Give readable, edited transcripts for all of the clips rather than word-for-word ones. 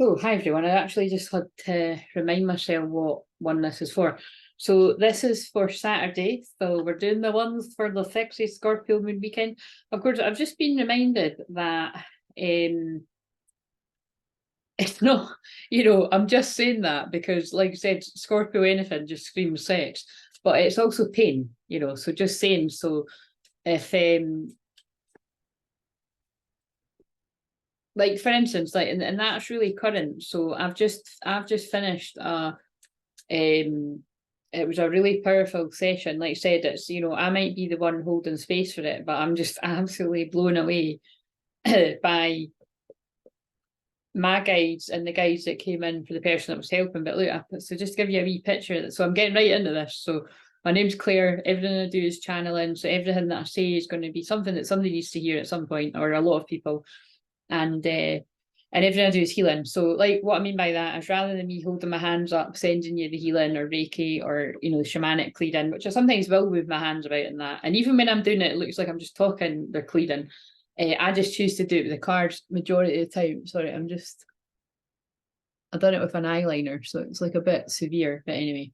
Oh, hi everyone. I actually just had to remind myself what one this is for. So this is for Saturday. So we're doing the ones for the sexy Scorpio moon weekend. Of course, I've just been reminded that it's not, I'm just saying that because, like I said, Scorpio anything just screams sex, but it's also pain, so just saying. So if like for instance, like and that's really current. So I've just finished it was a really powerful session. Like I said, it's I might be the one holding space for it, but I'm just absolutely blown away by my guides and the guides that came in for the person that was helping. But look, so just to give you a wee picture. So I'm getting right into this. So my name's Claire. Everything I do is channeling. So everything that I say is going to be something that somebody needs to hear at some point, or a lot of people. And everything I do is healing. So like what I mean by that is rather than me holding my hands up, sending you the healing or Reiki or, the shamanic clearing, which I sometimes will move my hands about in that. And even when I'm doing it, it looks like I'm just talking, they're clearing. I just choose to do it with the cards majority of the time. Sorry, I've done it with an eyeliner, so it's like a bit severe, but anyway.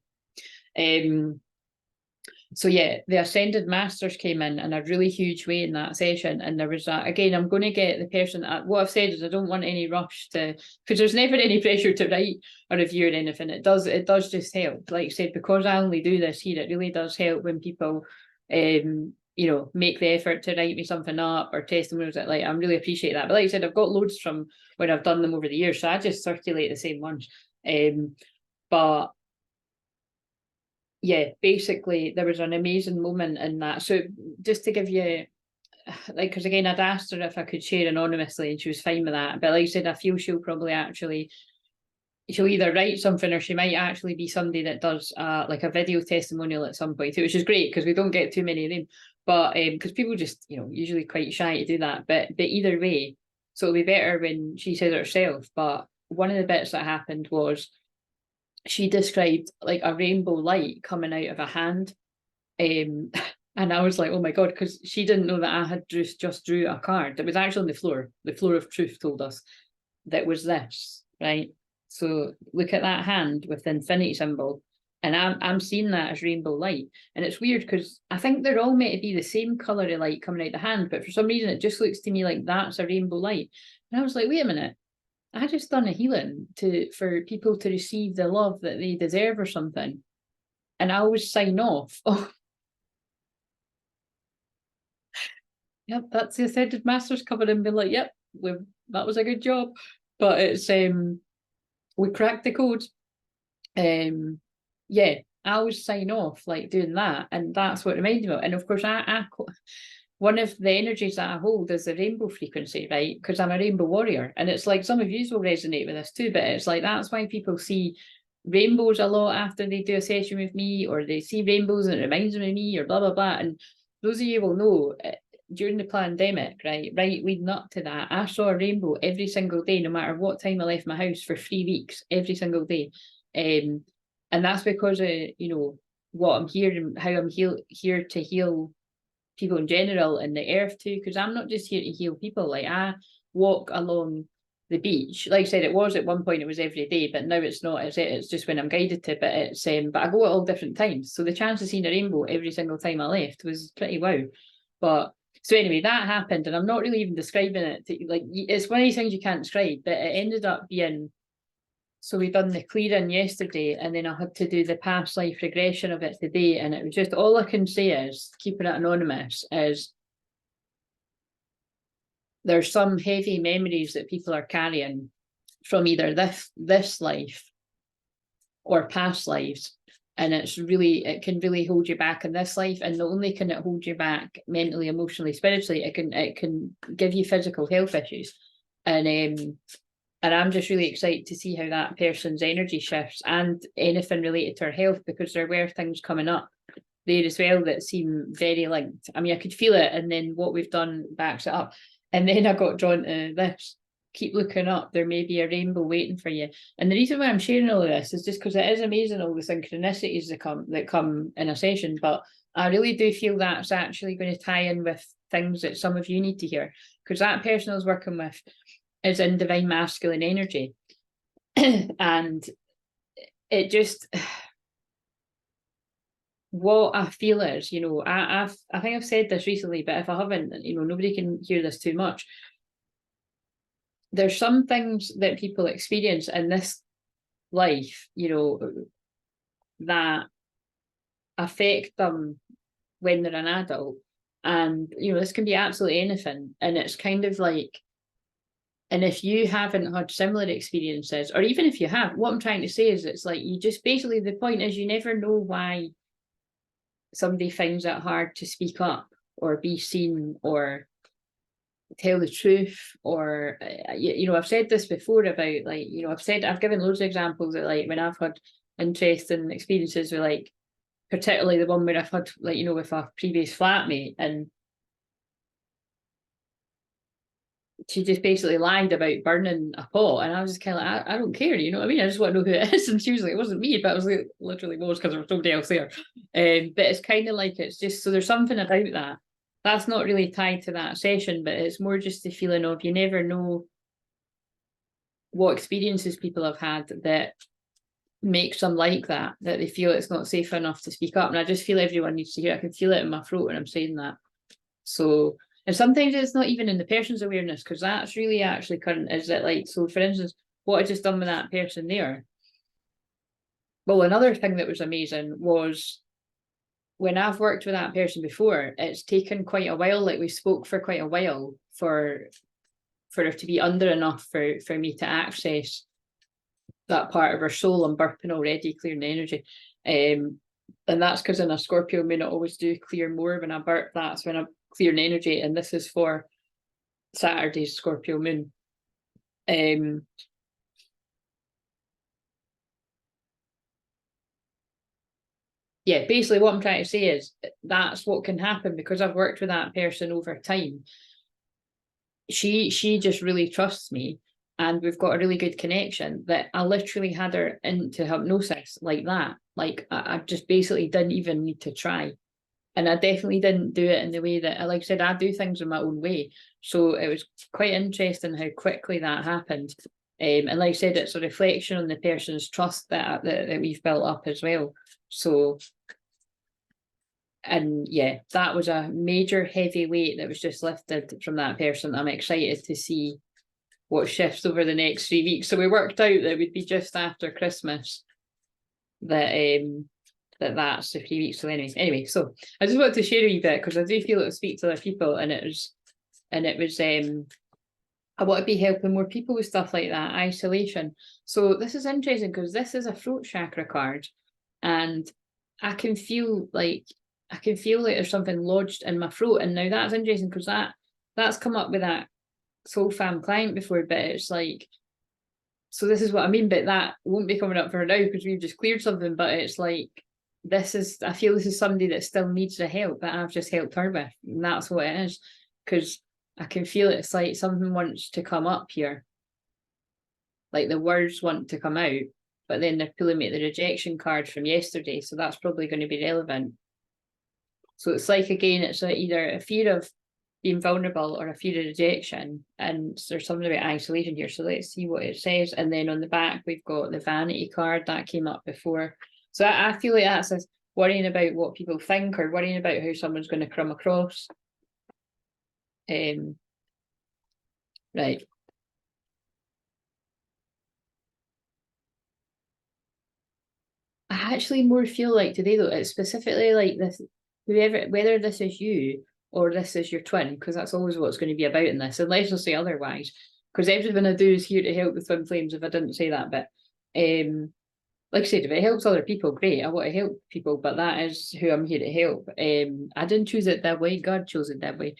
So yeah, the Ascended Masters came in a really huge way in that session. And there was that, again, I'm going to get the person, what I've said is I don't want any rush to, because there's never any pressure to write a review or anything. It does just help. Like I said, because I only do this here, it really does help when people, make the effort to write me something up or testimonials. That like, I really appreciate that. But like I said, I've got loads from when I've done them over the years. So I just circulate the same ones. But yeah, basically there was an amazing moment in that. So just to give you, like, because again, I'd asked her if I could share anonymously and she was fine with that. But like I said, I feel she'll either write something or she might actually be somebody that does like a video testimonial at some point, which is great because we don't get too many of them. But because people just, usually quite shy to do that. But either way, so it'll be better when she says it herself. But one of the bits that happened was she described like a rainbow light coming out of a hand. And I was like, oh my God, because she didn't know that I had just drew a card that was actually on the floor. The floor of truth told us that was this, right? So look at that hand with the infinity symbol. And I'm seeing that as rainbow light. And it's weird because I think they're all meant to be the same colour of light coming out the hand, but for some reason it just looks to me like that's a rainbow light. And I was like, wait a minute. I just done a healing for people to receive the love that they deserve or something. And I always sign off. Oh, yep, that's the Ascended Masters coming in and being like, yep, that was a good job. But it's we cracked the code. Yeah, I always sign off like doing that, and that's what it reminded me of. And of course, one of the energies that I hold is the rainbow frequency, right? Because I'm a rainbow warrior. And it's like some of you will resonate with this too, but it's like that's why people see rainbows a lot after they do a session with me, or they see rainbows and it reminds them of me, or blah, blah, blah. And those of you will know during the pandemic, right leading up to that, I saw a rainbow every single day, no matter what time I left my house for 3 weeks, every single day. And that's because of, what I'm here and how I'm here to heal people in general and the earth too, because I'm not just here to heal people. Like I walk along the beach. Like I said, it was at one point, it was every day, but now it's not. It's just when I'm guided to. But it's but I go at all different times. So the chance of seeing a rainbow every single time I left was pretty wow. But so anyway, that happened, and I'm not really even describing it. Like it's one of these things you can't describe, but it ended up being. So we done the clearing yesterday, and then I had to do the past life regression of it today. And it was just, all I can say is, keeping it anonymous, is there's some heavy memories that people are carrying from either this life or past lives. And it can really hold you back in this life. And not only can it hold you back mentally, emotionally, spiritually, it can give you physical health issues. And I'm just really excited to see how that person's energy shifts and anything related to her health, because there were things coming up there as well that seem very linked. I mean, I could feel it, and then what we've done backs it up. And then I got drawn to this. Keep looking up. There may be a rainbow waiting for you. And the reason why I'm sharing all of this is just because it is amazing, all the synchronicities that come in a session. But I really do feel that's actually going to tie in with things that some of you need to hear, because that person I was working with is in divine masculine energy. And it just, what I feel is, you know, I think I've said this recently, but if I haven't, you know, nobody can hear this too much. There's some things that people experience in this life, you know, that affect them when they're an adult. And, you know, this can be absolutely anything. And it's kind of like, and if you haven't had similar experiences, or even if you have, what I'm trying to say is it's like, you just basically, the point is you never know why somebody finds it hard to speak up or be seen or tell the truth. Or, you know, I've said this before about, like, you know, I've given loads of examples of, like, when I've had interesting experiences with, like, particularly the one where I've had, like, you know, with a previous flatmate, and she just basically lied about burning a pot, and I was just kind of like, I don't care, you know what I mean? I just want to know who it is. And she was like, it wasn't me, but I was like, literally was, because there was somebody else there. But it's kind of like, it's just, so there's something about that. That's not really tied to that session, but it's more just the feeling of, you never know what experiences people have had that makes them like that they feel it's not safe enough to speak up. And I just feel everyone needs to hear. I can feel it in my throat when I'm saying that. So, and sometimes it's not even in the person's awareness, because that's really actually current. Is that, like, so for instance, what I just done with that person there. Well, another thing that was amazing was when I've worked with that person before, it's taken quite a while. Like, we spoke for quite a while for her to be under enough for me to access that part of her soul. I'm burping already, clearing the energy. And that's because in a Scorpio moon, I always do clear more when I burp. That's when I'm clearing energy. And this is for Saturday's Scorpio moon. Yeah, basically what I'm trying to say is that's what can happen, because I've worked with that person over time. She just really trusts me, and we've got a really good connection, that I literally had her into hypnosis like that. Like, I just basically didn't even need to try. And I definitely didn't do it in the way that, like I said, I do things in my own way. So it was quite interesting how quickly that happened. And like I said, it's a reflection on the person's trust that we've built up as well. So, and yeah, that was a major heavy weight that was just lifted from that person. I'm excited to see what shifts over the next 3 weeks. So we worked out that it would be just after Christmas that that's the 3 weeks. So anyway, so I just wanted to share a wee bit, because I do feel it will speak to other people, and it was I want to be helping more people with stuff like that, isolation. So this is interesting, because this is a throat chakra card, and I can feel like there's something lodged in my throat. And now that's interesting, because that's come up with that soul fam client before, but it's like, so this is what I mean, but that won't be coming up for her now because we've just cleared something. But it's like, I feel this is somebody that still needs the help that I've just helped her with, and that's what it is. Because I can feel it's like something wants to come up here, like the words want to come out, but then they're pulling me at the rejection card from yesterday, so that's probably going to be relevant. So it's like, again, it's either a fear of being vulnerable or a fear of rejection, and there's something about isolation here. So let's see what it says. And then on the back we've got the vanity card that came up before. So I feel like that's us worrying about what people think, or worrying about how someone's going to come across. Right. I actually more feel like today, though, it's specifically like this, whether this is you or this is your twin, because that's always what it's going to be about in this, unless I say otherwise, because everything I do is here to help with twin flames, if I didn't say that bit. Like I said, if it helps other people, great, I want to help people, but that is who I'm here to help. I didn't choose it that way, God chose it that way.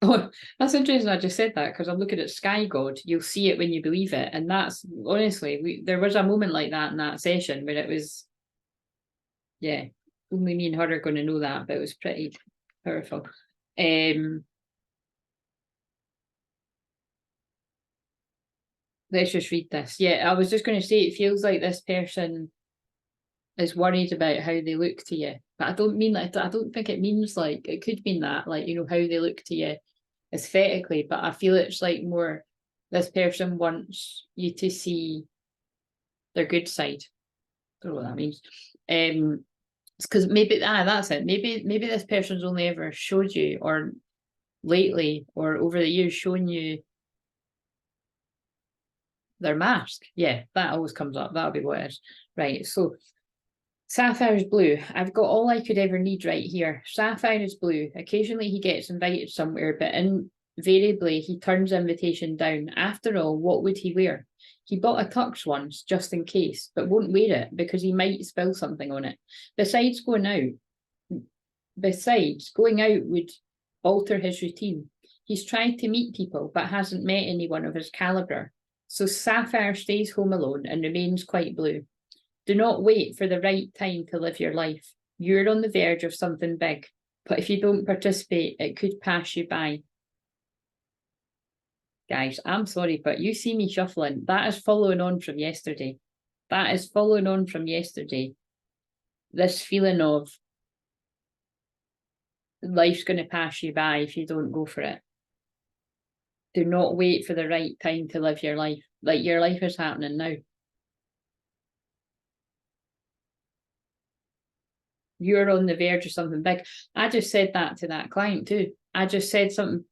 Oh, that's interesting. I just said that because I'm looking at Sky God. You'll see it when you believe it, and that's honestly, there was a moment like that in that session where it was, yeah, only me and her are going to know that, but it was pretty powerful. Let's just read this. Yeah, I was just going to say, it feels like this person is worried about how they look to you, but I don't mean that. I don't think it means, like, it could mean that, like, you know, how they look to you aesthetically, but I feel it's like more This person wants you to see their good side. I don't know what that means. Because maybe that's it. Maybe this person's only ever showed you, or lately, or over the years, shown you their mask. Yeah, that always comes up. That'll be what it is. Right. So Sapphire's blue. I've got all I could ever need right here. Sapphire is blue. Occasionally he gets invited somewhere, but invariably he turns the invitation down. After all, what would he wear? He bought a tux once, just in case, but won't wear it because he might spill something on it. Besides, going out would alter his routine. He's tried to meet people, but hasn't met anyone of his calibre. So Sapphire stays home alone and remains quite blue. Do not wait for the right time to live your life. You're on the verge of something big, but if you don't participate, it could pass you by. Guys, I'm sorry, but you see me shuffling. That is following on from yesterday. This feeling of life's going to pass you by if you don't go for it. Do not wait for the right time to live your life. Like, your life is happening now. You're on the verge of something big. I just said that to that client too. I just said something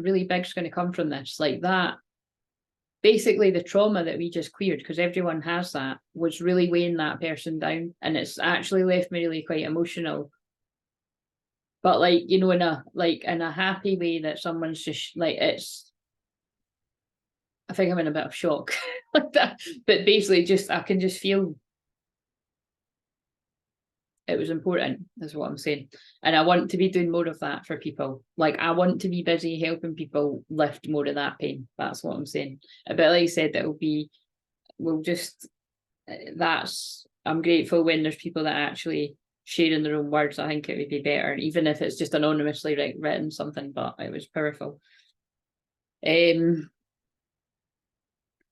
really big's going to come from this. Like that, basically the trauma that we just cleared, because everyone has that, was really weighing that person down. And it's actually left me really quite emotional. But like, you know, in a happy way, that someone's just like, I think I'm in a bit of shock like that. But basically I can just feel it was important, is what I'm saying. And I want to be doing more of that for people. Like, I want to be busy helping people lift more of that pain. That's what I'm saying. But like I said, I'm grateful when there's people that actually share in their own words. I think it would be better, even if it's just anonymously written something, but it was powerful.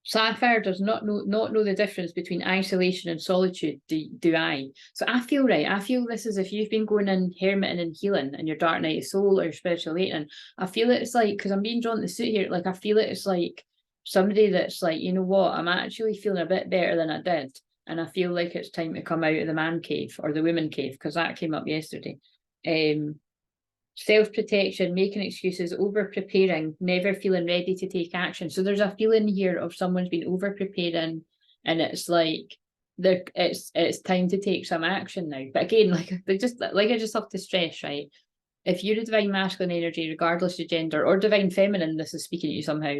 Sapphire does not know the difference between isolation and solitude. Do I? So I feel this is, if you've been going in hermiting and healing and your dark night of soul or spiritual awakening, I feel it's like, because I'm being drawn to the suit here, like I feel it's like somebody that's like, you know what, I'm actually feeling a bit better than I did, and I feel like it's time to come out of the man cave or the woman cave, because that came up yesterday. Self-protection, making excuses, over-preparing, never feeling ready to take action. So there's a feeling here of someone's been over-preparing, and it's like it's time to take some action now. But again, I just have to stress, right? If you're a divine masculine energy, regardless of gender, or divine feminine, this is speaking to you somehow,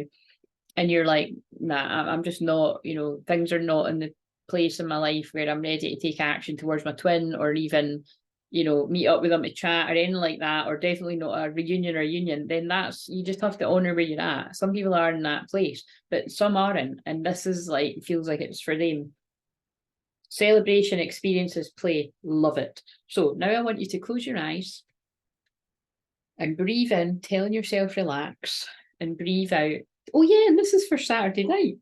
and you're like, nah, I'm just not, things are not in the place in my life where I'm ready to take action towards my twin, or even meet up with them to chat or anything like that, or definitely not a reunion or a union, then you just have to honor where you're at. Some people are in that place, but some aren't, and this is feels like it's for them. Celebration, experiences, play, love it. So now I want you to close your eyes and breathe in, telling yourself relax, and breathe out. Oh yeah, and this is for Saturday night.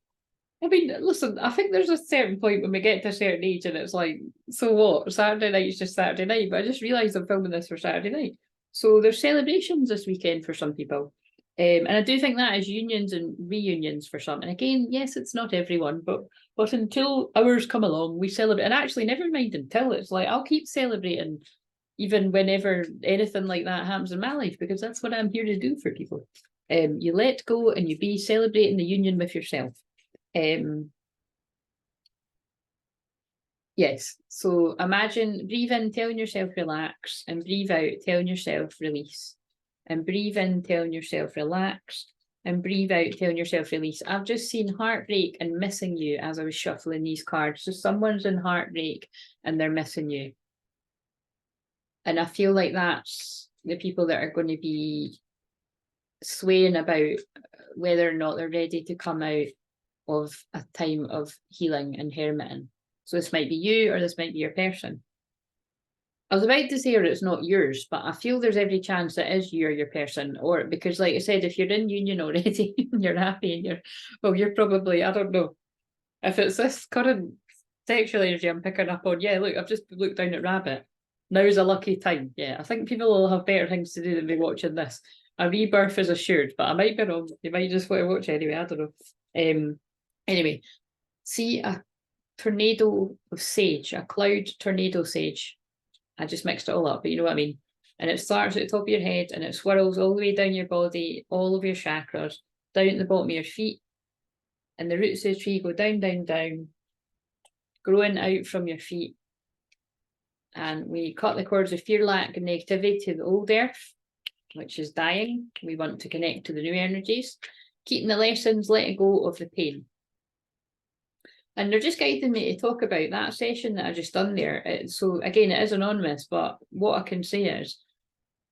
I mean, listen, I think there's a certain point when we get to a certain age and it's like, so what? Saturday night is just Saturday night. But I just realised I'm filming this for Saturday night. So there's celebrations this weekend for some people. And I do think that is unions and reunions for some. And again, yes, it's not everyone, but until ours come along, we celebrate. And actually, never mind until, it's like, I'll keep celebrating even whenever anything like that happens in my life, because that's what I'm here to do for people. You let go and you be celebrating the union with yourself. Yes, so imagine, breathe in, telling yourself relax, and breathe out, telling yourself release, and breathe in, telling yourself relax, and breathe out, telling yourself release. I've just seen heartbreak and missing you as I was shuffling these cards. So someone's in heartbreak and they're missing you. And I feel like that's the people that are going to be swaying about whether or not they're ready to come out of a time of healing and hermiting. So this might be you, or this might be your person. I was about to say, or it's not yours, but I feel there's every chance it is you or your person, or because like I said, if you're in union already and you're happy and you're probably, I don't know, if it's this current sexual energy I'm picking up on, yeah, look, I've just looked down at Rabbit. Now's a lucky time. Yeah, I think people will have better things to do than be watching this. a rebirth is assured, but I might be wrong. You might just want to watch anyway. I don't know. Anyway, see a tornado of sage, a cloud tornado sage. I just mixed it all up, but you know what I mean. And it starts at the top of your head and it swirls all the way down your body, all of your chakras, down at the bottom of your feet. And the roots of the tree go down, down, down, growing out from your feet. And we cut the cords of fear, lack, and negativity to the old earth, which is dying. We want to connect to the new energies, keeping the lessons, letting go of the pain. And they're just guiding me to talk about that session that I just done there. So again, it is anonymous, but what I can say is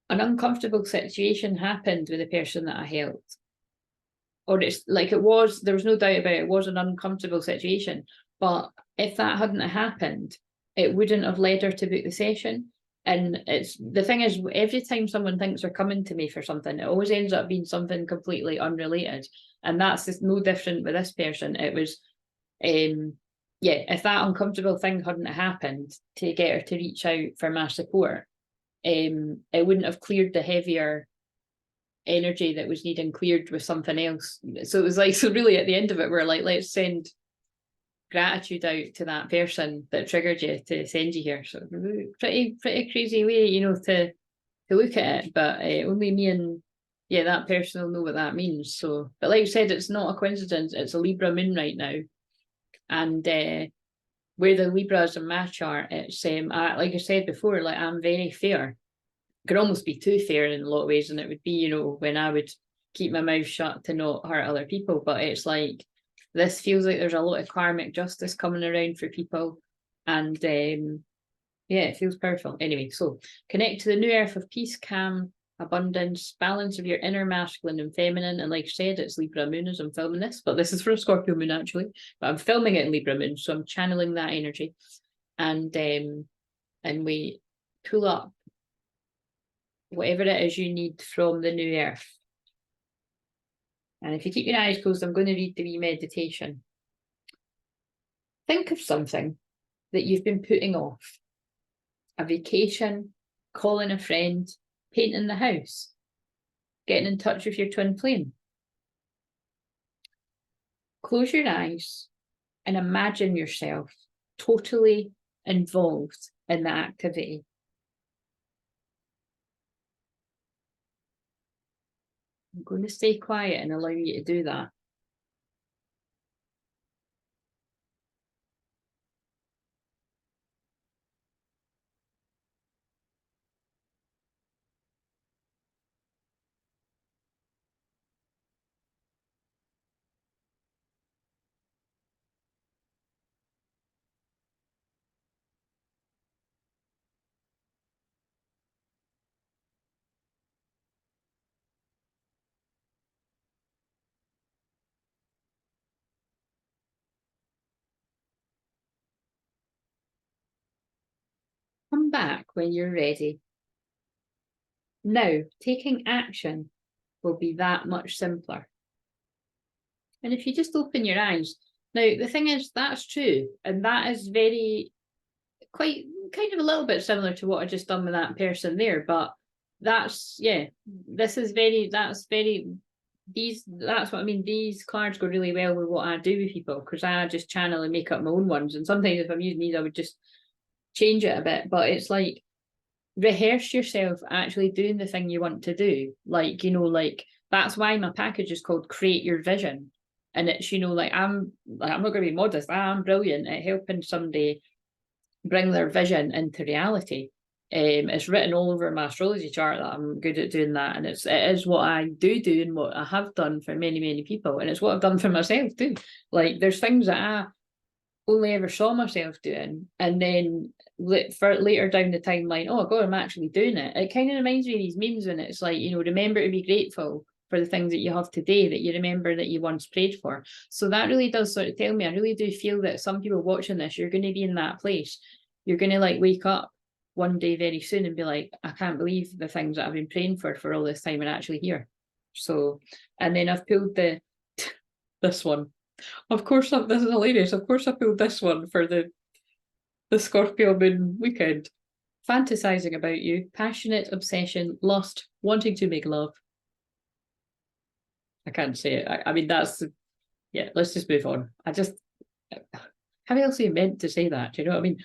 an uncomfortable situation happened with the person that I helped. Or it's like it was, there was no doubt about it, it was an uncomfortable situation. But if that hadn't happened, it wouldn't have led her to book the session. And it's the thing is, every time someone thinks they're coming to me for something, it always ends up being something completely unrelated. And that's just no different with this person. It was, yeah, if that uncomfortable thing hadn't happened to get her to reach out for my support, it wouldn't have cleared the heavier energy that was needing cleared with something else. So it was like, so really at the end of it, we're like, let's send gratitude out to that person that triggered you to send you here. So pretty crazy way, you know, to look at it, but only me and that person will know what that means. So, but like I said, it's not a coincidence. It's a Libra moon right now, and where the Libras in my chart, it's like I said before, like I'm very fair. Could almost be too fair in a lot of ways, and it would be, you know, when I would keep my mouth shut to not hurt other people. But it's like this feels like there's a lot of karmic justice coming around for people, and yeah, it feels powerful. Anyway, so connect to the new earth of peace, calm, abundance, balance of your inner masculine and feminine. And like I said, it's Libra moon as I'm filming this, but this is for a Scorpio moon actually, but I'm filming it in Libra moon, so I'm channeling that energy. And we pull up whatever it is you need from the new earth. And if you keep your eyes closed, I'm going to read the wee meditation. Think of something that you've been putting off. A vacation, calling a friend, painting the house, getting in touch with your twin flame. Close your eyes and imagine yourself totally involved in the activity. I'm going to stay quiet and allow you to do that. Come back when you're ready. Now, taking action will be that much simpler. And if you just open your eyes, now the thing is, that's true. And that is quite kind of a little bit similar to what I just done with that person there. But that's, yeah, that's what I mean. These cards go really well with what I do with people, because I just channel and make up my own ones. And sometimes if I'm using these, I would just change it a bit. But it's like, rehearse yourself actually doing the thing you want to do. Like, you know, like that's why my package is called Create Your Vision. And it's, you know, like I'm not going to be modest. I'm brilliant at helping somebody bring their vision into reality. It's written all over my astrology chart that I'm good at doing that, and it is what I do and what I have done for many people, and it's what I've done for myself too. Like there's things that I only ever saw myself doing, and then for later down the timeline, oh god, I'm actually doing it. It kind of reminds me of these memes when it's like, you know, remember to be grateful for the things that you have today that you remember that you once prayed for. So that really does sort of tell me, I really do feel that some people watching this, you're going to be in that place. You're going to like wake up one day very soon and be like, I can't believe the things that I've been praying for all this time are actually here. So, and then I've pulled this one. Of course, this is hilarious. Of course I pulled this one for the Scorpio moon weekend. Fantasizing about you, passionate obsession, lust, wanting to make love. I can't say it. I mean, that's, yeah, let's just move on. How else are you meant to say that? Do you know what I mean?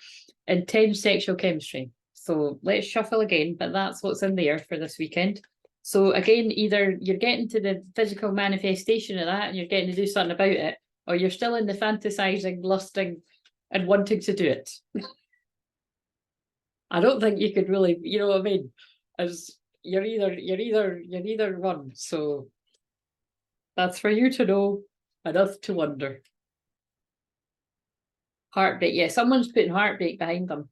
Intense sexual chemistry. So let's shuffle again, but that's what's in there for this weekend. So again, either you're getting to the physical manifestation of that and you're getting to do something about it, or you're still in the fantasizing, lusting, and wanting to do it. I don't think you could really, you know what I mean? As you're either one. So that's for you to know and us to wonder. Heartbreak, yeah, someone's putting heartbreak behind them.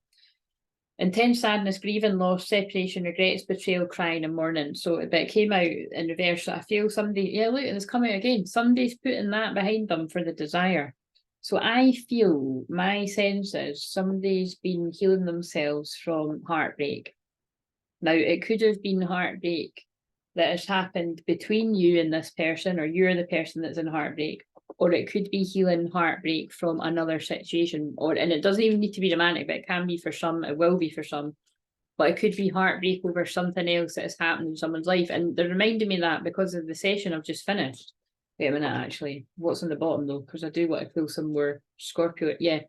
Intense sadness, grieving, loss, separation, regrets, betrayal, crying and mourning. So but it came out in reverse. So I feel somebody, yeah, look, and it's come out again. Somebody's putting that behind them for the desire. So I feel, my sense is somebody's been healing themselves from heartbreak. Now, it could have been heartbreak that has happened between you and this person, or you're the person that's in heartbreak, or it could be healing heartbreak from another situation, and it doesn't even need to be romantic, but it can be for some, it will be for some, but it could be heartbreak over something else that has happened in someone's life. And they're reminding me that because of the session I've just finished. Wait a minute, actually, what's on the bottom though? Because I do want to feel some more Scorpio. Yeah,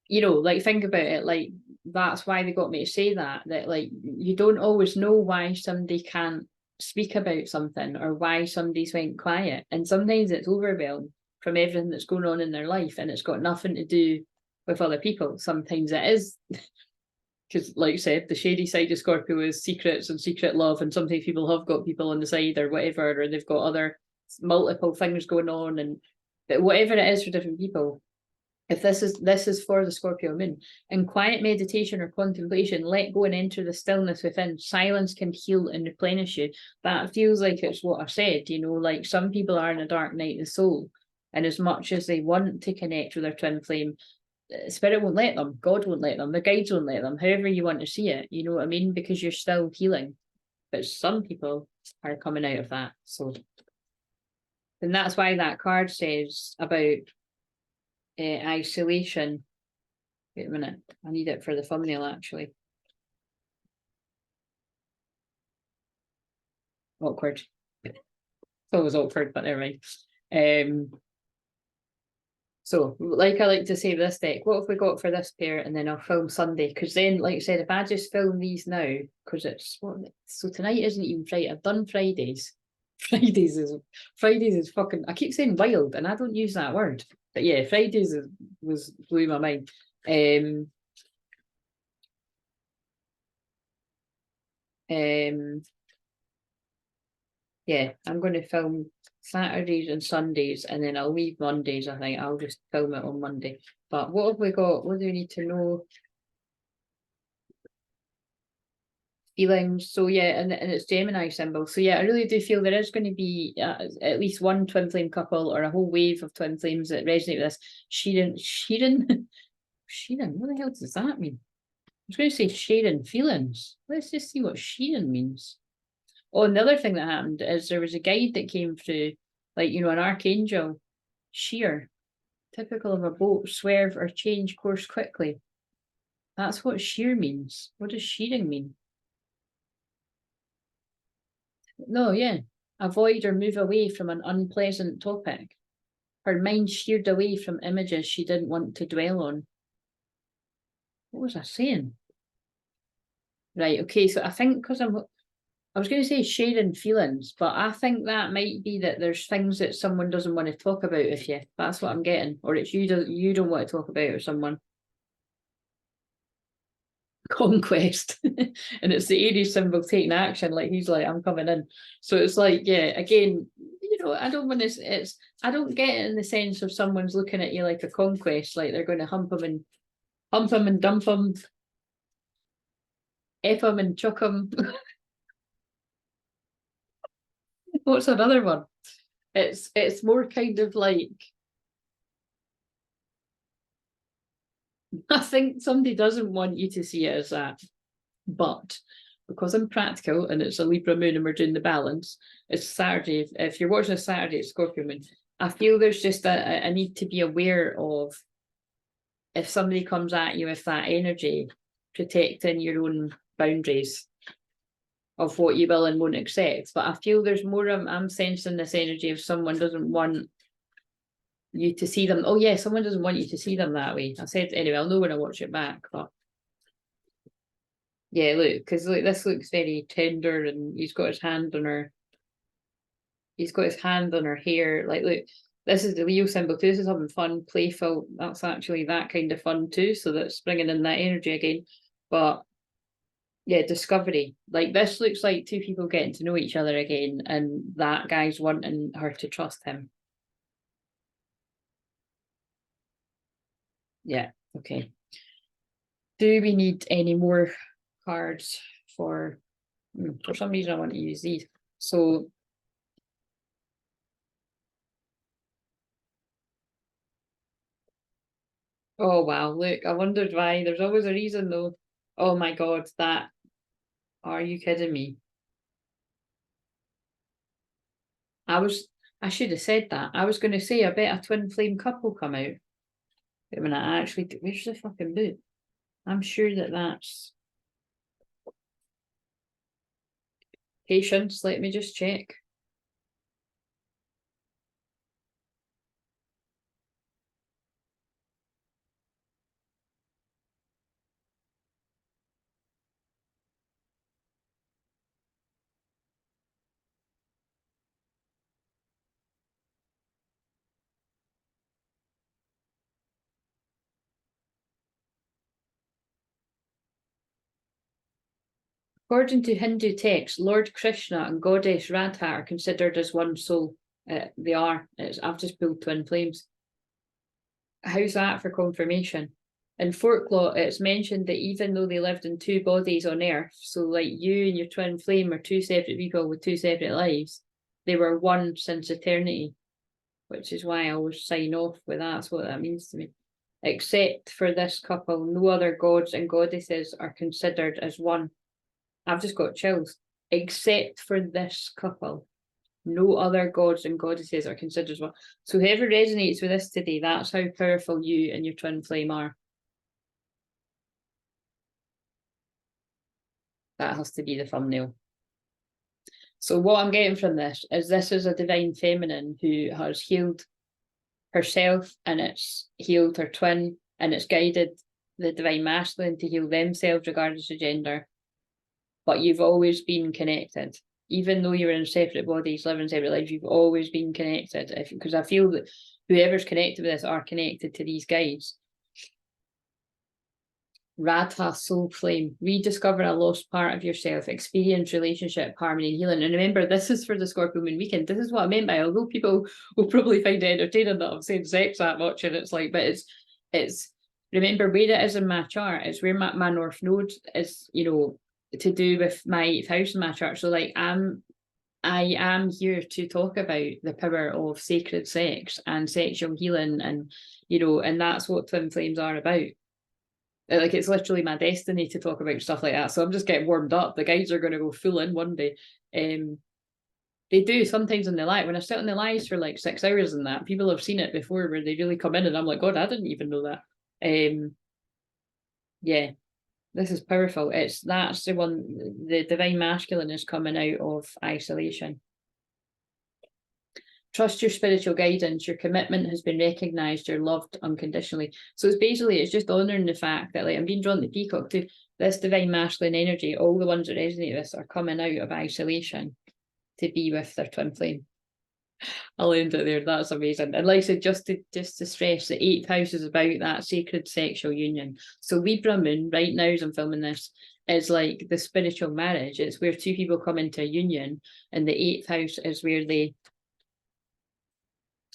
you know, like, think about it, like, that's why they got me to say that like, you don't always know why somebody can't speak about something or why somebody's went quiet, and sometimes it's overwhelmed from everything that's going on in their life, and it's got nothing to do with other people. Sometimes it is, because like I said, the shady side of Scorpio is secrets and secret love, and sometimes people have got people on the side or whatever, or they've got other multiple things going on, and but whatever it is for different people. If this is for the Scorpio moon, in quiet meditation or contemplation, let go and enter the stillness within. Silence can heal and replenish you. That feels like it's what I said, you know, like some people are in a dark night of the soul, and as much as they want to connect with their twin flame, spirit won't let them, God won't let them, the guides won't let them, however you want to see it, you know what I mean? Because you're still healing. But some people are coming out of that. So, and that's why that card says about isolation. Wait a minute, I need it for the thumbnail actually. Awkward. It's always awkward, but never mind. So, like I like to say this deck, what have we got for this pair? And then I'll film Sunday, because then, like I said, if I just film these now, because it's what, so tonight isn't even Friday. I've done Fridays. Fridays is fucking, I keep saying wild, and I don't use that word. But yeah, Fridays was blew my mind. Yeah, I'm going to film Saturdays and Sundays, and then I'll leave Mondays. I think I'll just film it on Monday. But what have we got? What do we need to know? Feelings. So yeah, and it's Gemini symbol. So yeah, I really do feel there is going to be at least one twin flame couple or a whole wave of twin flames that resonate with this. Sheeran. What the hell does that mean? I was going to say sharing feelings. Let's just see what Sheeran means. Oh, and the other thing that happened is there was a guide that came through, like, you know, an archangel, sheer, typical of a boat, swerve or change course quickly. That's what sheer means. What does sheering mean? No, yeah. Avoid or move away from an unpleasant topic. Her mind sheared away from images she didn't want to dwell on. What was I saying? Right, okay, so I think because I was going to say sharing feelings, but I think that might be that there's things that someone doesn't want to talk about with you. That's what I'm getting. Or it's you don't want to talk about with someone. Conquest. And it's the Aries symbol taking action, like he's like, I'm coming in. So it's like, yeah, again, you know, I don't want to, I don't get it in the sense of someone's looking at you like a conquest, like they're going to hump him and dump him, F him and chuck him. What's another one? It's more kind of like, I think somebody doesn't want you to see it as that, but because I'm practical and it's a Libra moon and we're doing the balance, it's Saturday. If you're watching a Saturday, it's Scorpio moon. I feel there's just a need to be aware of, if somebody comes at you with that energy, protecting your own boundaries. of what you will and won't accept. But I feel there's more, I'm sensing this energy of someone doesn't want you to see them. Oh yeah, someone doesn't want you to see them that way. I said, anyway, I'll know when I watch it back, but yeah, look, because look, this looks very tender, and he's got his hand on her. He's got his hand on her hair. Like, look, this is the Leo symbol too. This is having fun, playful. That's actually that kind of fun too. So that's bringing in that energy again. But yeah, discovery. Like, this looks like two people getting to know each other again, and that guy's wanting her to trust him. Yeah, okay. Do we need any more cards for some reason I want to use these. So oh wow, look, I wondered why. There's always a reason though. Oh my god, that, are you kidding me? I should have said that. I was gonna say I bet a twin flame couple come out. But when I actually, where's the fucking boot? I'm sure that that's patience. Let me just check. According to Hindu texts, Lord Krishna and Goddess Radha are considered as one soul. They are. I've just pulled twin flames. How's that for confirmation? In folklore, it's mentioned that even though they lived in two bodies on Earth, so like you and your twin flame are two separate people with two separate lives, they were one since eternity, which is why I always sign off with that's what that means to me. Except for this couple, no other gods and goddesses are considered as one. I've just got chills. Except for this couple, no other gods and goddesses are considered as one. So whoever resonates with this today, that's how powerful you and your twin flame are. That has to be the thumbnail. So what I'm getting from this is a divine feminine who has healed herself, and it's healed her twin, and it's guided the divine masculine to heal themselves regardless of gender. But you've always been connected. Even though you're in separate bodies, living separate lives, you've always been connected. Because I feel that whoever's connected with this are connected to these guides. Radha soul flame, rediscover a lost part of yourself, experience relationship, harmony, and healing. And remember, this is for the Scorpio moon weekend. This is what I meant by, although people will probably find it entertaining that I'm saying sex that much, and it's like, but it's remember where it is in my chart. It's where my North Node is, you know, to do with my 8th house in my chart. So like I am here to talk about the power of sacred sex and sexual healing, and you know, and that's what twin flames are about. Like, it's literally my destiny to talk about stuff like that. So I'm just getting warmed up. The guys are going to go full in one day. They do sometimes in the live. When I sit on the lives for like 6 hours and that, people have seen it before where they really come in and I'm like, God, I didn't even know that. Yeah, this is powerful. That's the one, the divine masculine is coming out of isolation. Trust your spiritual guidance. Your commitment has been recognised. You're loved unconditionally. So it's just honouring the fact that, like, I'm being drawn to peacock too. This divine masculine energy, all the ones that resonate with this are coming out of isolation to be with their twin flame. I'll end it there. That's amazing. And like I said, just to stress, the 8th house is about that sacred sexual union. So Libra moon, right now as I'm filming this, is like the spiritual marriage. It's where two people come into a union, and the 8th house is where they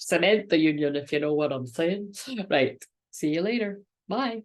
cement the union, if you know what I'm saying. Right. See you later. Bye.